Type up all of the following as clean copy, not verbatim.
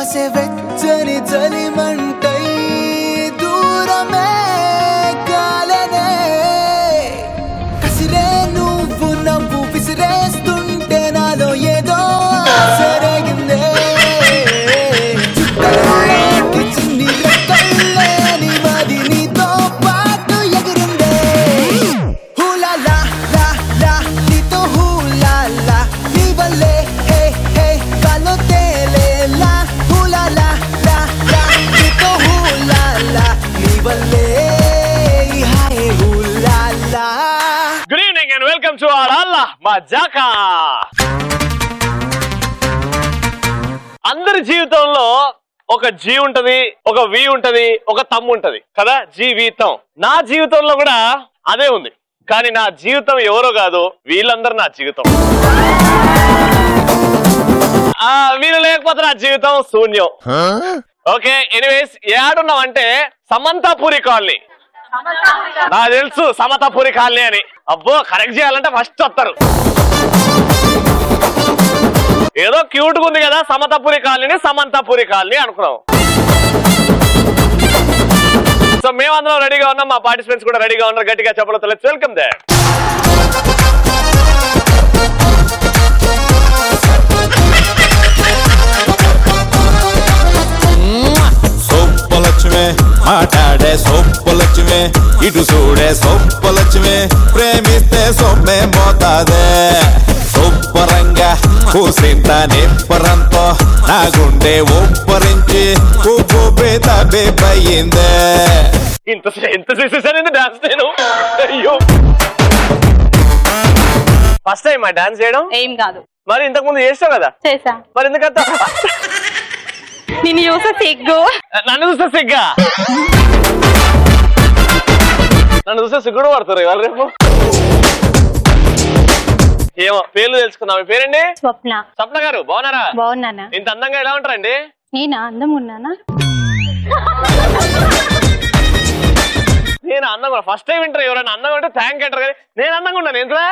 శ్వాసే వెచ్చని చలిమంటై దూరమే కాలనే కసిరే నువ్వు నవ్వు విసిరేస్తుంటే నాలో ఏదో సరగిందే చుట్టకి చిన్ని రెక్కల్లేని మది నీతో పాటు ఎగిరిందే హూలాలా లా లా నీతో హూలాలా నీ వల్లే హే హే కాలో తేలేలా హూలాలా లా లా నీతో హూలాలా నీ వల్లే హాయ్ హూలాలా. Good evening and welcome to our Aadalla Majaka. అందరి జీవితంలో ఒక జీ ఉంటది, ఒక వి ఉంటది, ఒక తమ్ము ఉంటది కదా, జీవితం. నా జీవితంలో కూడా అదే ఉంది, కానీ నా జీవితం ఎవరో కాదు, వీళ్ళందరూ నా జీవితం. వీళ్ళు లేకపోతే నా జీవితం శూన్యం. ఓకే, ఎనీవేస్ ఏడున్నామంటే సమంతాపూరి కాలనీ. నాకు తెలుసు సమతాపూరి కాలనీ అని. అబ్బో, కరెక్ట్ చేయాలంటే ఫస్ట్ వస్తారు. ఏదో క్యూట్ గా ఉంది కదా సమతాపూరి కాలనీ, సమంతాపూరి కాలనీ అనుకున్నాం. సో మేమందరం రెడీగా ఉన్నాం, మా పార్టిసిపెంట్స్ కూడా రెడీగా ఉన్నారు. గట్టిగా చెప్పలతో లెట్స్ వెల్కమ్ దేర్. సొప్పలక్ష్మే మాట్లాడే సొప్పలక్ష్మే, ఇటు చూడే సొప్పలక్ష్మే, ప్రేమిస్తే సొమ్మే పోతాదే. సూపరంగా కూసింత నిప్పరంతో నా గుండె ఒప్పరించి ఉప్పు బేతబేయిందే. ఎంత చేసేసాను డాన్స్ నేను. అయ్యో, ఫస్ట్ టైం డాన్స్ చేయడం ఏం కాదు. మరి ఇంతకు ముందు చేస్తావు కదా? చేసా. మరి ఎందుకంత నిన్ను చూస్తే సిగ్గు. నన్ను చూస్తే సిగ్గా? నన్ను చూస్తే సిగ్గుడు పడతారు ఇవాళ రేపు. ఏమో పేర్లు తెలుసుకుందాం. మీ పేరండి? స్వప్న. స్వప్న గారు బాగున్నారా? బాగున్నానా? ఇంత అందంగా ఎలా ఉంటారండి? నేనా అందం ఉన్నానా? నేను అందంగా ఫస్ట్ టైం వింటారు. ఎవరైనా అందంగా ఉంటే థ్యాంక్ అంటారు, కానీ నేను అందంగా ఉన్నాను ఎంతలా?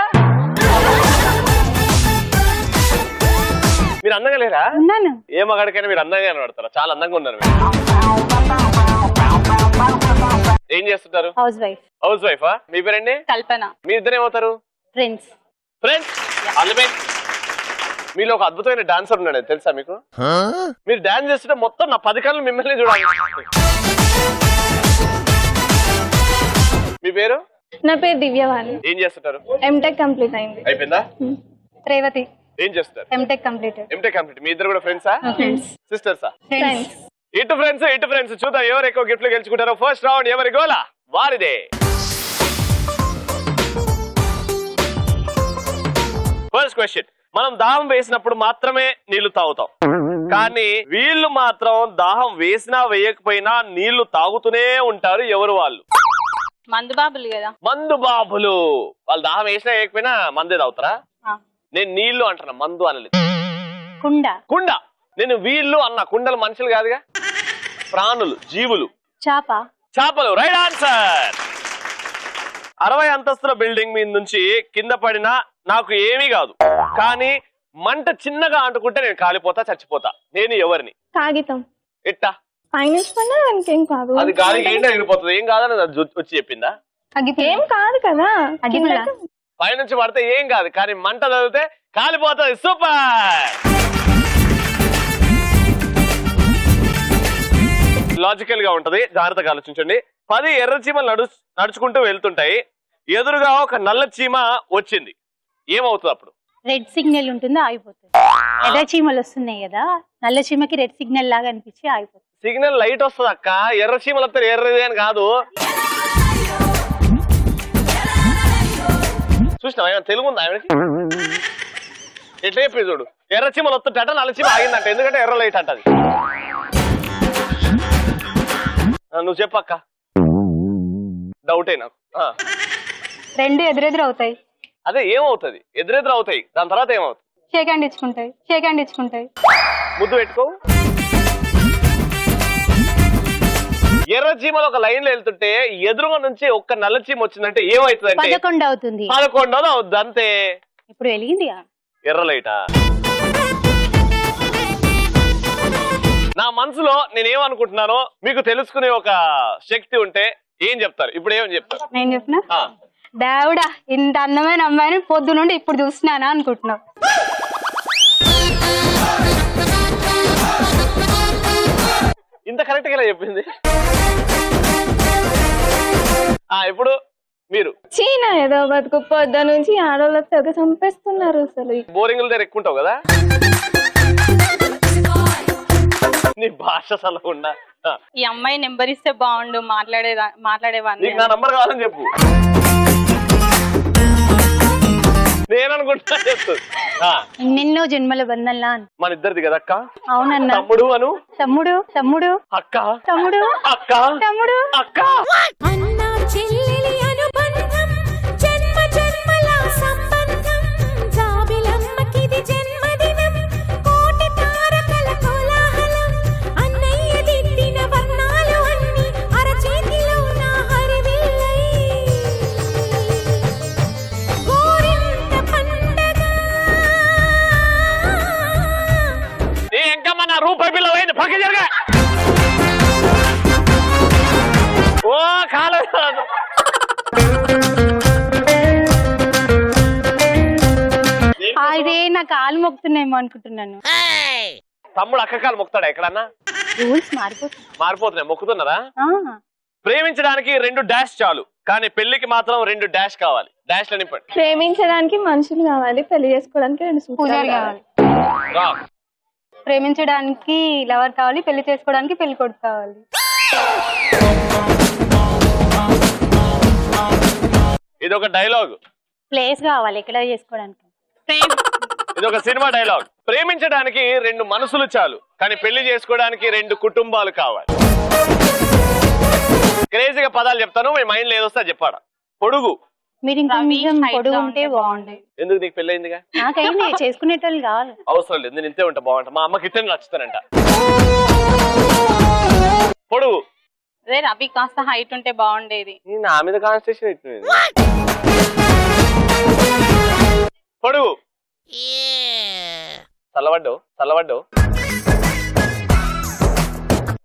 మీరు అందంగా లేరా? ఉన్నాను. ఏ మగాడికైనా మీరు అందంగా కనబడతారా? చాలా అందంగా ఉన్నారు మీరు. ఏం చేస్తుంటారు? House wife. హౌస్ వైఫా? మీ పేరండి? కల్పన. మీ ఇద్దరు ఏమవుతారు? ఫ్రెండ్స్. ఫ్రెండ్స్. మీలో ఒక అద్భుతమైన డాన్సర్ ఉన్నాడు, తెలుసా మీకు? మీరు డాన్స్ చేస్తుంటే మొత్తం నా 10 కళ్ళు మిమ్మల్ని చూడాలి. మీ పేరు? నా పేరు దివ్యవాణి. ఏం చేస్తుంటారు? ఎంటెక్ కంప్లీట్ అయింది. అయిపోయిందా? రేవతి. ఏం చేస్తారు? MTech completed. MTech complete. మీ ఇద్దరు కూడా ఫ్రెండ్సా? ఫ్రెండ్స్. సిస్టర్సా? ఫ్రెండ్స్. ఇటు ఫ్రెండ్స్ చూద్దాం ఎవరు ఎక్కువ గిఫ్ట్లు గెలుచుకుంటారో. ఫస్ట్ రౌండ్ ఎవరి గోలా వారిదే. First question. మనం దాహం వేసినప్పుడు మాత్రమే నీళ్లు తాగుతాం, కానీ వీళ్ళు మాత్రం దాహం వేసినా వేయకపోయినా నీళ్లు తాగుతూనే ఉంటారు. ఎవరు వాళ్ళు? మందు బాబులు కదా. మందు బాబులు. వాళ్ళు దాహం వేసినా వేయకపోయినా మందే తాగుతారా? నేను నీళ్లు అంటున్నా, మందు అనలేదు. కుండ. కుండ. నేను వీళ్ళు అన్న. కుండలు మనుషులు కాదుగా, ప్రాణులు, జీవులు. చాప. చేపలు. Right answer. 60 అంతస్తుల బిల్డింగ్ మీద నుంచి కింద పడినా నాకు ఏమీ కాదు, కానీ మంట చిన్నగా అంటుకుంటే నేను కాలిపోతా, చచ్చిపోతా. నేను ఎవరిని? కాగితం. ఎట్టా? పైన కాదు. అది గాలికి ఏంటో ఎగిరిపోతుంది. ఏం కాదని వచ్చి చెప్పిందా? ఏం కాదు కదా. పైనుంచి పడితే ఏం కాదు, కానీ మంట తగిలితే కాలిపోతుంది. సూపర్. లాజికల్ గా ఉంటది, జాగ్రత్తగా ఆలోచించండి. 10 ఎర్ర చీమలు నడుచుకుంటూ వెళ్తుంటాయి. ఎదురుగా ఒక నల్ల చీమ వచ్చింది. ఏమవుతుంది అప్పుడు? రెడ్ సిగ్నల్ ఉంటుంది, ఆగిపోతుంది. ఎర్ర చీమలు వస్తున్నాయి కదా, నల్ల చీమకి రెడ్ సిగ్నల్ లాగా అనిపించి ఆగిపోతుంది. సిగ్నల్ లైట్ వస్తుంది అక్క. ఎర్ర చీమలు వస్తే ఎర్రది అని కాదు. చూసినా ఏమైనా తెలుగు ఉందా ఆవిడకి? ఎట్లా చెప్పి చూడు. ఎర్ర చీమలు వస్తుంట నల్ల చీమ ఆగిందంట, ఎందుకంటే ఎర్ర లైట్ అంటది. నువ్వు చెప్పక్క. డౌటే నాకు. రెండు ఎదురెదురు అవుతాయి. అదే ఏమవుతుంది? ఎదురెదురు అవుతాయి, దాని తర్వాత ఏమవుతుంది? షేక్ హ్యాండ్ ఇచ్చుకుంటాయి. ముద్దు పెట్టుకో. ఎర్ర చీమలు ఒక లైన్ లో వెళ్తుంటే ఎదురుగా నుంచి ఒక్క నల్ల చీమ వచ్చిందంటే ఏమవుతుంది అంటే 11 అవుతుంది. 11 అవుద్ది అంతే. ఇప్పుడు వెలిగింది ఎర్ర లైటా? నా మనసులో నేనేమనుకుంటున్నానో మీకు తెలుసుకునే ఒక శక్తి ఉంటే ఏం చెప్తారు? ఇప్పుడు ఏమని చెప్తారు? నేను చెప్పిన దేవుడా ఇంత అందమైన అమ్మాయిని పొద్దు నుండి ఇప్పుడు చూస్తున్నానా అనుకుంటున్నావు. ఇంత కరెక్ట్ గా చెప్పింది. ఇప్పుడు మీరు చీనా ఏదో బతుకు పొద్దు నుంచి ఆడవాళ్ళ తెగ చంపేస్తున్నారు. అసలు బోరింగ్ల దగ్గర ఎక్కుంటావు కదా, నీ భాష సలహా. ఈ అమ్మాయి నెంబర్ ఇస్తే బాగుండు, మాట్లాడేవాడిని. నీకు నా నంబర్ కావాలని చెప్పు, నేననుకుంటా చెప్తు. ఎన్నెన్నో జన్మల బంధంలా. మన ఇద్దరిది కదా అక్క. అవునన్నా. తమ్ముడు అను. తమ్ముడు తమ్ముడు అక్క. తమ్ముడు అక్క. తమ్ముడు అక్క. అన్నా చెల్లెలి అనుబంధం జన్మ జన్మల సంబంధం జాబిలమ్మకిది జన్మదినం కోటి తారకల కోలాహలం అన్నయ్య దిద్దిన వర్ణాలు అన్ని అరచేతిలో నా హరివిల్లై గోరింట పండగ. ఇంకా మన రూపాయి బిల్ల అయింది, పక్క జరగా. ఓ కాలం అదే నా కాలు మొక్కుతున్నాయేమో అనుకుంటున్నాను. తమ్ముడు అక్క కాలు మొక్కుతాడా ఎక్కడన్నా? రూల్స్ మారిపోతున్నాయి. మొక్కుతున్నారా? ప్రేమించడానికి 2 డాష్ చాలు, కానీ పెళ్లికి మాత్రం 2 డాష్ కావాలి. డాష్ లో నింపండి. ప్రేమించడానికి మనుషులు కావాలి, పెళ్లి చేసుకోవడానికి 2 పూజారి కావాలి. ప్రేమించడానికి లవర్ కావాలి, పెళ్లి చేసుకోవడానికి పెళ్లి కొడుకు కావాలి. ఇది ఒక డైలాగ్. ప్లేస్ కావాలి ఎక్కడ చేసుకోవడానికి. ఇది ఒక సినిమా డైలాగ్. ప్రేమించడానికి 2 మనసులు చాలు, కానీ పెళ్లి చేసుకోవడానికి 2 కుటుంబాలు కావాలి. క్రేజీగా పదాలు చెప్తాను, మీ మైండ్ లో ఏదొస్తా చెప్పాడా. పొడుగు. మీరు ఇంకా పొడుగు ఉంటే బాగుండే. ఎందుకు? నీకు పెళ్ళయిందిగా. నాకైంది, చేసుకునేటోళ్ళు కావాలి. అవసరం లేదు, నేను ఇంతే ఉంటా బాగుంటా. మా అమ్మకి ఇట్టే నచ్చుతానంట. పొడుగు. అదే రవి కాస్త హైట్ ఉంటే బాగుండేది. నా మీద కాన్స్టిట్యూషన్ ఇట్టింది. పొడుగు. చల్లబడ్డు.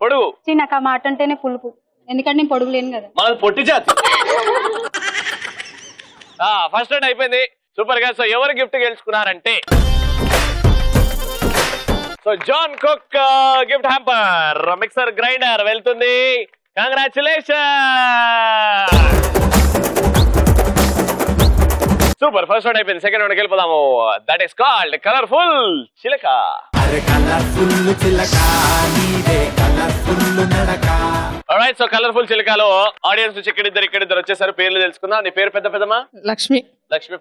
పొడుగు. నాకు ఆ మాట అంటేనే పులుపు, ఎందుకంటే నేను పొడుగు లేను కదా. మనది పొట్టి జాతి. ఫస్ట్ రౌండ్ అయిపోయింది. సూపర్ గా. సో ఎవరు గిఫ్ట్ గెలుచుకున్నారంటే సో జాన్ కుక్ గిఫ్ట్ హ్యాంపర్ మిక్సర్ గ్రైండర్ వెళ్తుంది. కంగ్రాచులేషన్. సూపర్. ఫస్ట్ రౌండ్ అయిపోయింది. సెకండ్ రౌండ్కి వెళ్ళిపోదాము. దట్ ఈస్ కాల్డ్ కలర్ఫుల్ చిలక. ఆల్రైట్. సో కలర్ఫుల్ చిలకలో ఆడియన్స్ నుంచి ఇక్కడిద్దరు వచ్చేసారు. పేర్లు తెలుసుకుందాం. నీ పేరు? పెద్దమ్మ. లక్ష్మి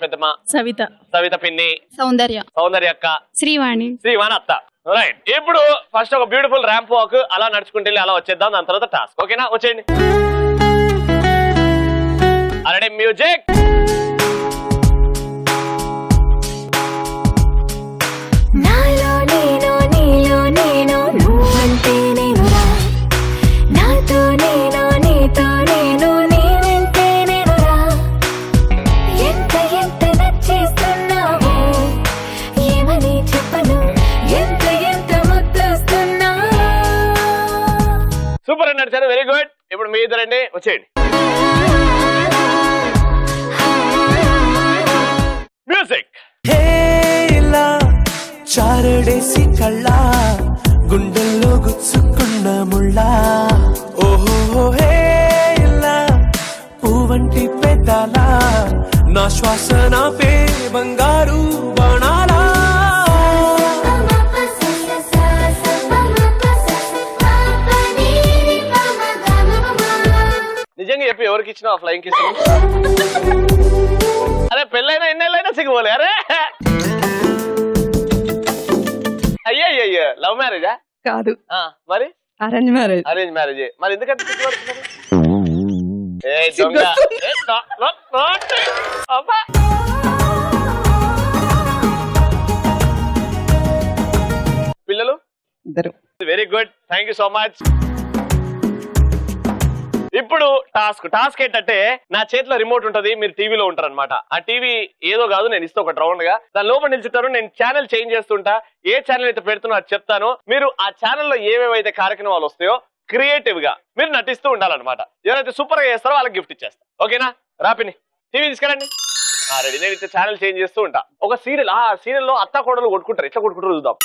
పెద్దమ్మ. సవిత పిన్ని. సౌందర్య అక్క. శ్రీవాణి అత్త. రైట్. ఇప్పుడు ఫస్ట్ ఒక బ్యూటిఫుల్ ర్యాంప్ వాక్ అలా నడుచుకుంటే అలా వచ్చేద్దాం. దాని తర్వాత టాస్క్. ఓకేనా? వచ్చేయండి. Already music. సూపర్ అని నడిచారు. Very good. ఇప్పుడు మీ ఇద్దరండి వచ్చేయండి. మ్యూజిక్. చారడేసి కళ్ళ గుండెల్లో గుచ్చుకున్న ముళ్ళ ఓహో హే పువ్వంటి పెదాల నా శ్వాస నా పే బంగారు బాణాలా. నిజంగా చెప్పి ఎవరికి ఇచ్చినా ఫ్లైంగ్ కిస్? అరే పెళ్ళైనా ఎన్నేళ్ళైనా సిగ్గుపోలే. అరే అయ్యయ్య లవ్ మ్యారేజా? కాదు, మరి అరేంజ్ మ్యారేజ్. Arrange marriage. మరి ఎందుకంటే పిల్లలు? ఇద్దరు. Very good. Thank you so much. ఇప్పుడు టాస్క్ ఏంటంటే నా చేతిలో రిమోట్ ఉంటది, మీరు టీవీలో ఉంటారు అనమాట. ఆ టీవీ ఏదో కాదు, నేను ఇస్తే ఒకటి రౌండ్ గా దాని లోపల నిల్చుంటారు. నేను ఛానల్ చేంజ్ చేస్తుంటా, ఏ ఛానల్ అయితే పెడుతున్నా అది చెప్తాను. మీరు ఆ ఛానల్లో ఏవేవైతే కార్యక్రమాలు వస్తాయో క్రియేటివ్ గా మీరు నటిస్తూ ఉండాలన్నమాట. ఎవరైతే సూపర్ గా చేస్తారో వాళ్ళకి గిఫ్ట్ ఇచ్చేస్తా. ఓకేనా? రాపిని టీవీ తీసుకురండి. రెడీ. నేను ఇచ్చే ఛానల్ చేంజ్ చేస్తూ ఉంటా. ఒక సీరియల్, ఆ సీరియల్ లో అత్త కోడలు కొట్టుకుంటారు. ఎట్లా కొట్టుకుంటారు చూద్దాం.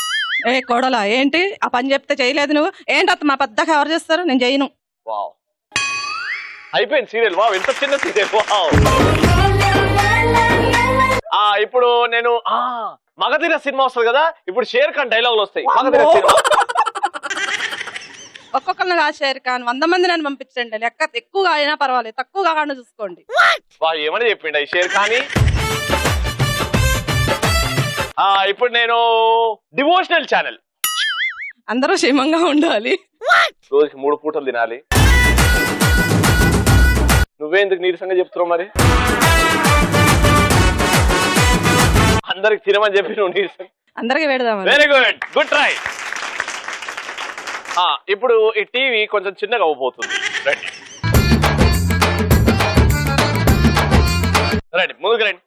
ఏ కోడలా ఏంటి ఆ పని చెప్తే చేయలేదు నువ్వు? ఏంటి మా పెద్దగా ఎవరు చేస్తారు? నేను చేయను. వావ్, అయిపోయింది సీరియల్. వావ్, ఎంత చిన్న సీరియల్. వావ్. ఇప్పుడు నేను మగధీర సినిమా వస్తుంది కదా, ఇప్పుడు షేర్ ఖాన్ డైలాగులు వస్తాయి. మగధీర సినిమా ఒక్కొక్కరిని కాదు షేర్ ఖాన్ 100 మంది నన్ను పంపించండి. లెక్క ఎక్కువగా అయినా పర్వాలేదు, తక్కువగా కాకుండా చూసుకోండి. ఏమని చెప్పిండ ఈ షేర్ ఖాన్. ఇప్పుడు నేను డివోషనల్ ఛానల్. అందరూ క్షేమంగా ఉండాలి, రోజుకి 3 పూటలు తినాలి. నువ్వేందుకు నీరసంగా చెప్తున్నావు మరి? అందరికి తినమని చెప్పి నువ్వు నీరసం. అందరికి పెడదామని. Very good, good try. ఇప్పుడు ఈ టీవీ కొంచెం చిన్నగా అవ్వబోతుంది. రండి రండి, ముందుకు రండి.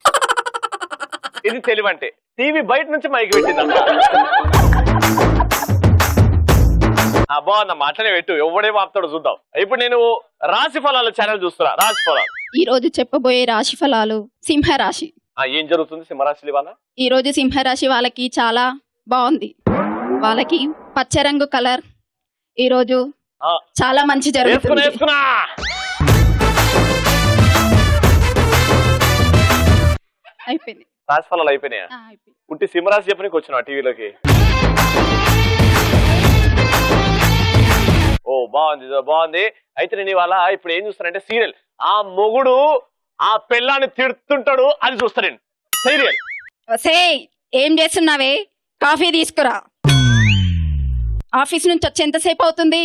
ఇది తెలివంటే టీవీ బయట నుంచి మైకి పెట్టిందమ్మా. బాగుందమ్మా, అట్లనే పెట్టు, ఎవడేమో ఆపుతాడో చూద్దాం. ఇప్పుడు నేను రాశి ఫలాల ఛానల్ చూస్తున్నా. రాశి ఫలాలు ఈ రోజు చెప్పబోయే రాశి ఫలాలు సింహరాశి. ఏం జరుగుతుంది సింహరాశి వాళ్ళ? ఈ రోజు సింహరాశి వాళ్ళకి చాలా బాగుంది. వాళ్ళకి పచ్చ రంగు కలర్ ఈ రోజు చాలా మంచి జరుగుతుంది. అయిపోయింది. రాశి ఫలాలు అయిపోయినాయా? పుట్టి సింహరాశి చెప్పడానికి వచ్చిన టీవీలోకి. ఓ బాగుంది బాగుంది. అయితే నేను ఇవాళ ఇప్పుడు ఏం చూస్తానంటే సీరియల్. ఆ మొగుడు ఆ పెళ్ళాన్ని తిడుతుంటాడు, అది చూస్తా నేను సీరియల్. ఏం చేస్తున్నావే? కాఫీ తీసుకురా. ఆఫీస్ నుంచి వచ్చి ఎంతసేపు అవుతుంది?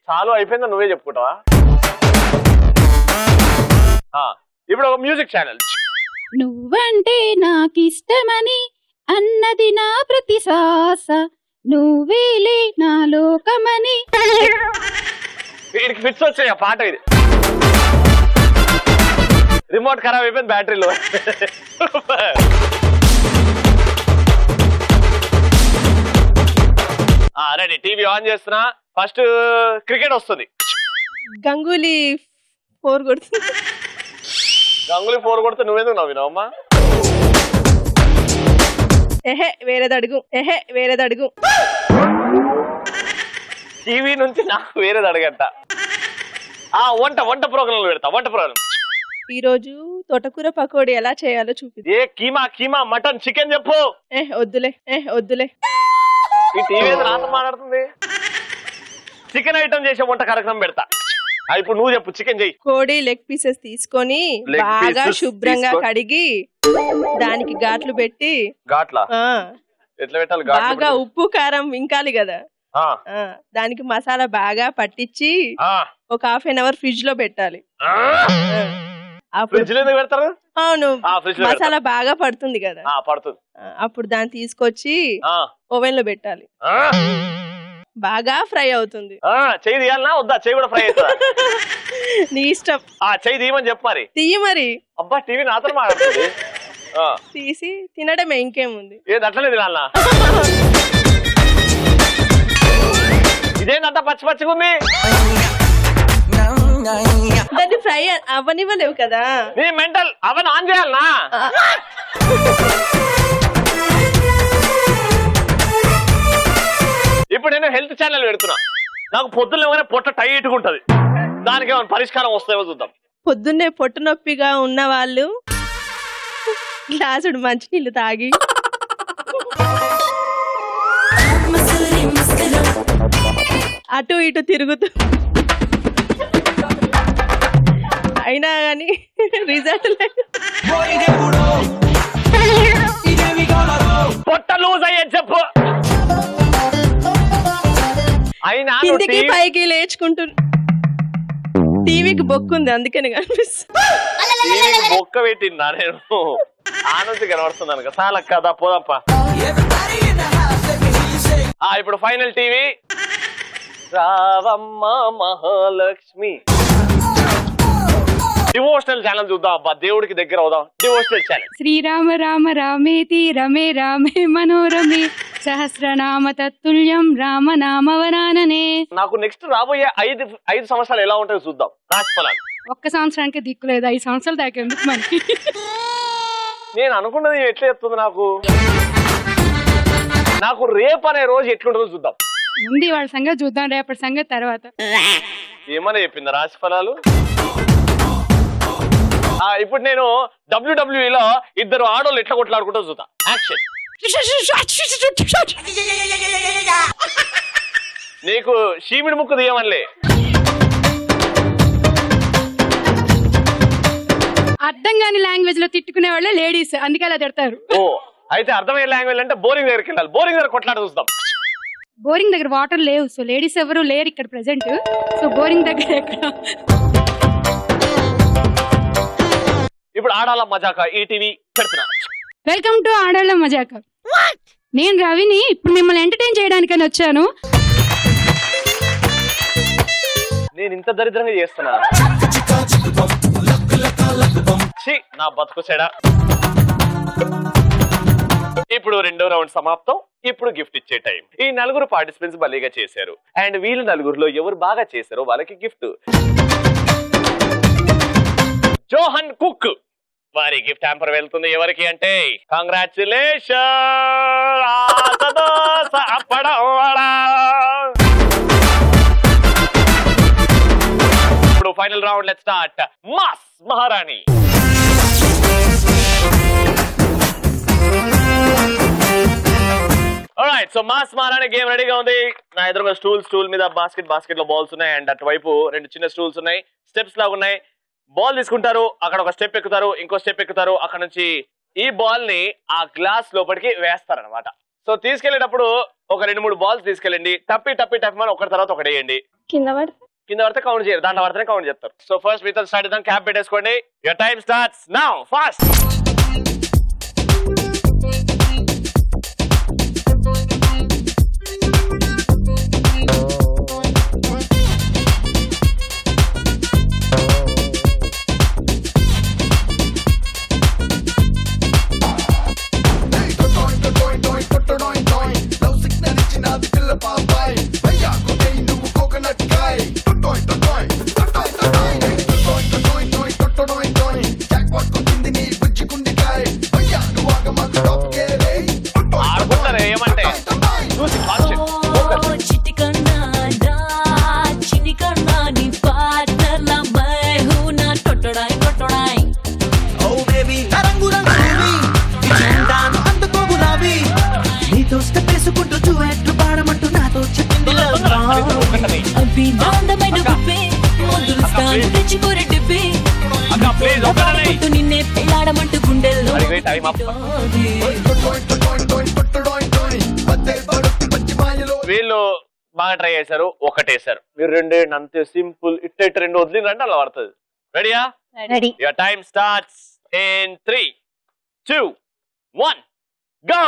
చాలు అయిపోయిందా? నువ్వే చెప్పుకుంటావా? ఇప్పుడు ఒక మ్యూజిక్ ఛానల్. నువ్వంటే నాకిష్టమని అన్నది నా ప్రతి శ్వాస, నువ్వేలే నా లోకమని. వీడికి ఫిట్స్ వచ్చాయి ఆ పాట. ఇది రిమోట్ ఖరాబ్ అయిపోయింది బ్యాటరీలో. రెడీ, టీవీ ఆన్ చేస్తున్నా. ఫస్ట్ క్రికెట్ వస్తుంది. గంగూలీ 4 కొడుతుంది. గంగూలీ 4 కొడితే నువ్వేందుకు నవ్వినావమ్మా? వేరేది అడుగు. టీవీ నుంచి నాకు వేరేది అడగంట. వంట ప్రోగ్రాంలు పెడతా. వంట ప్రోగ్రాం. ఈ రోజు తోటకూర పకోడీ ఎలా చేయాలో చూపి. కీమా మటన్ చికెన్ చెప్పు. వద్దులే. ఈ టీవీ నాతో మాట్లాడుతుంది. చికెన్ ఐటమ్ చేసే వంట కార్యక్రమం పెడతా. ఇప్పుడు నువ్వు చెప్పు, చికెన్ చెయ్యి. కోడి లెగ్ పీసెస్ తీసుకొని బాగా శుభ్రంగా కడిగి దానికి ఘాట్లు పెట్టి. ఘాట్లా ఎట్లా పెట్టాలి? బాగా ఉప్పు కారం ఇంకాలి కదా, దానికి మసాలా బాగా పట్టించి ఒక 1/2 అవర్ ఫ్రిడ్జ్ లో పెట్టాలి. అవును, మసాలా బాగా పడుతుంది కదా, అప్పుడు దాన్ని తీసుకొచ్చి ఓవెన్ లో పెట్టాలి. బాగా ఫ్రై అవుతుంది. చెయ్యి తీయాలనా వద్దా? చెయ్యి కూడా ఫ్రై అవుతుందా? నీ ఇష్టం. చెయ్యి తీయమని చెప్పు. మరి తీయ. మరి అబ్బా టీవీ నాతో మాట్లాడుతుంది. తీసి తినడమే, ఇంకేముంది. ఏది అట్లనే తినాలనా? ఇదేంటంతా పచ్చిగా ఉంది. దాన్ని ఫ్రై అవ్వనివ్వలేవు కదా. నీ మెంటల్ అవన్ ఆన్ చేయాలనా? ఇప్పుడు నేను హెల్త్ ఛానల్ పెడుతున్నా. నాకు పొద్దున్న ఏమైనా పొట్ట టైట్గా ఉంటది, దానికి ఏమైనా పరిష్కారం వస్తాయో చూద్దాం. పొద్దున్నే పొట్ట నొప్పిగా ఉన్న వాళ్ళు గ్లాసుడు మంచినీళ్ళు తాగి అటు ఇటు తిరుగుతూ అయినా కానీ రిజల్ట్ లేదు. పొట్ట లూజ్ అయ్యే చెప్పు. కిందికి పైకి లేచుకుంటూ టీవీకి బొక్కుంది, అందుకని కనిపిస్తుంది. బొక్క పెట్టిందా? నేను ఆ నుంచి కనబడుతున్నాను కదా. చాలా కదా, పోదప్ప. ఇప్పుడు ఫైనల్ టీవీ. రావమ్మ మహాలక్ష్మి. డివోషనల్ ఛానల్ చూద్దాం అబ్బా, దేవుడికి దగ్గర అవుదాం. Devotional channel. శ్రీరామ రామ రామేతి రమే రామే మనోరమే సహస్రనామ తత్తుల్యం రామ నామవరాననే. నాకు నెక్స్ట్ రాబోయే 5 సంవత్సరాలు ఎలా ఉంటాయో చూద్దాం. రాశి ఫలాలు. ఒక్క సంవత్సరానికి దిక్కులేదు, 5 సంవత్సరాలు దాకా ఎందుకు మనకి? నేను అనుకున్నది ఎట్లా చెప్తుంది నాకు రేపు అనే రోజు ఎట్లుంటుందో చూద్దాం. ముందు వాళ్ళ సంగతి చూద్దాం, రేపటి సంగతి తర్వాత. ఏమని చెప్పింది రాశి ఫలాలు? ఇప్పుడు నేను WWE లో ఇద్దరు ఆడోళ్ళు ఎట్లా కొట్లాడుకుంటూ చూద్దా. యాక్షన్. నీకు షీమిడి ముక్కు తీయమనిలే. అర్థం కాని లాంగ్వేజ్ లో తిట్టుకునే వాళ్ళే లేడీస్, అందుకే అలా తిడతారు. ఓ అయితే అర్థమయ్యే లాంగ్వేజ్ అంటే బోరింగ్ దగ్గరికి వెళ్ళాలి. బోరింగ్ దగ్గర కొట్లాట చూద్దాం. బోరింగ్ దగ్గర వాటర్ లేవు, సో లేడీస్ ఎవరు లేరు ఇక్కడ ప్రెసెంట్. సో బోరింగ్ దగ్గర ఎక్కడ? ఇప్పుడు ఆడాల మజాక ఈటీవీ పెడుతున్నా. Welcome to Aadalla Majaka. నేను రవిని ఇప్పుడు మిమ్మల్ని ఎంటర్టైన్ చేయడానికని వచ్చాను. నేను ఇంత దరిద్రంగా చేస్తున్నా? నా బతుకు చెడా. ఇప్పుడు 2వ రౌండ్ సమాప్తం. ఇప్పుడు గిఫ్ట్ ఇచ్చే టైం. ఈ 4 పార్టిసిపెంట్స్ భలేగా చేశారు, అండ్ వీళ్ళు 4లో ఎవరు బాగా చేశారో వాళ్ళకి గిఫ్ట్. జోహన్ కుక్ వారి గిఫ్ట్ హ్యాంపర్ వెళ్తుంది ఎవరికి అంటే, కంగ్రాచులేషన్. ఇప్పుడు final round. Let's start. Mass మహారాణి. ఆల్రైట్, సో మాస్ మహారాణి గేమ్ రెడీగా ఉంది. నా ఎదురుగా స్టూల్ మీద బాస్కెట్ లో బాల్స్ ఉన్నాయి, అండ్ అటువైపు 2 చిన్న స్టూల్స్ ఉన్నాయి. స్టెప్స్ లాగా ఉన్నాయి. బాల్ తీసుకుంటారు, అక్కడ ఒక స్టెప్ ఎక్కుతారు, ఇంకో స్టెప్ ఎక్కుతారు. అక్కడ నుంచి ఈ బాల్ ని ఆ గ్లాస్ లోపలికి వేస్తారనమాట. సో తీసుకెళ్లేటప్పుడు ఒక 2-3 బాల్స్ తీసుకెళ్ళండి. టప్పి మన ఒకటి తర్వాత ఒకటి వేయండి. కింద పడితే కౌంట్ చేయరు, దాంట్లో పడితేనే కౌంట్ చేస్తారు. సో ఫస్ట్ మీతో స్టార్ట్ చేద్దాం. క్యాప్ పెట్టేసుకోండి. Your time starts now. Fast. వీళ్ళు బాగా ట్రై చేశారు, ఒకటేసారు. మీరు 2 అంతే సింపుల్. ఇట్ట 2 వదిలిందంటే అలా పడుతుంది. రెడీయా? Ready. Your time starts in 3, 2, 1 go.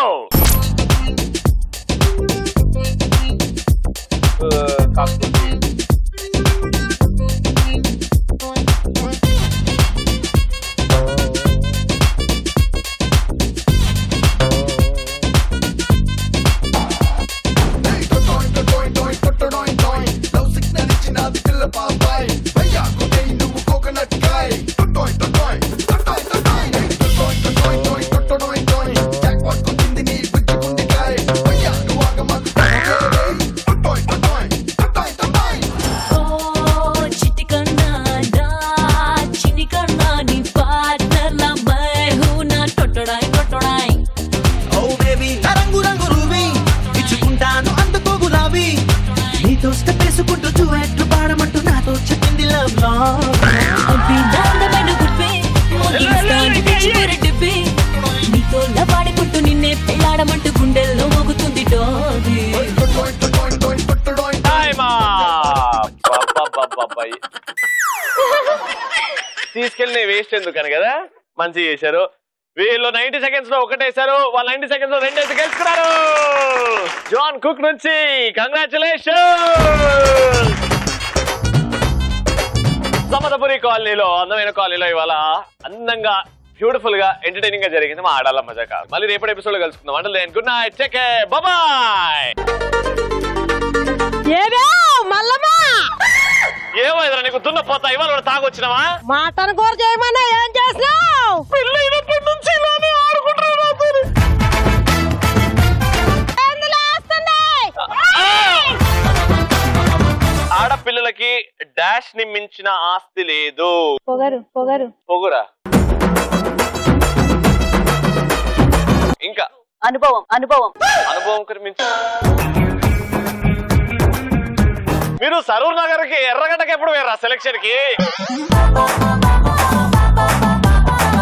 తీసుకెళ్ళి వేస్ట్ ఎందుకని కదా, మంచి చేశారు. వీళ్ళు 90 సెకండ్స్ లో ఒకటేశారు, వాళ్ళు 90 సెకండ్స్ లో 2 గెలుచుకున్నారు. జాన్ కుక్ నుంచి కంగ్రాచులేషన్. సమతపురి కాలనీలో అందమైన కాలనీలో ఇవాళ అందంగా బ్యూటిఫుల్ గా ఎంటర్టైనింగ్ గా జరిగింది మా ఆడాల మజాక. మళ్ళీ రేపటి ఎపిసోడ్ లో కలుసుకుందాం. అంటే good night, take care, bye bye. ఏమో ఎదురా నీకు దున్నపోతా ఇవాళ తాగొచ్చినావా? మటన్ కూర చేయమన్నా ఏం చేసినావు? పెళ్ళైనప్పటి నుంచి ఇలానే ఆడుకుంటున్నా. ఆడపిల్లలకి డాష్ ని మించిన ఆస్తి లేదు. పొగరు పొగరు పొగురా. ఇంకా అనుభవం అనుభవం అనుభవం మించి. మీరు సరూర్ నగర్ కి ఎర్రగడ్డకి ఎప్పుడు వేరా సెలక్షన్ కి?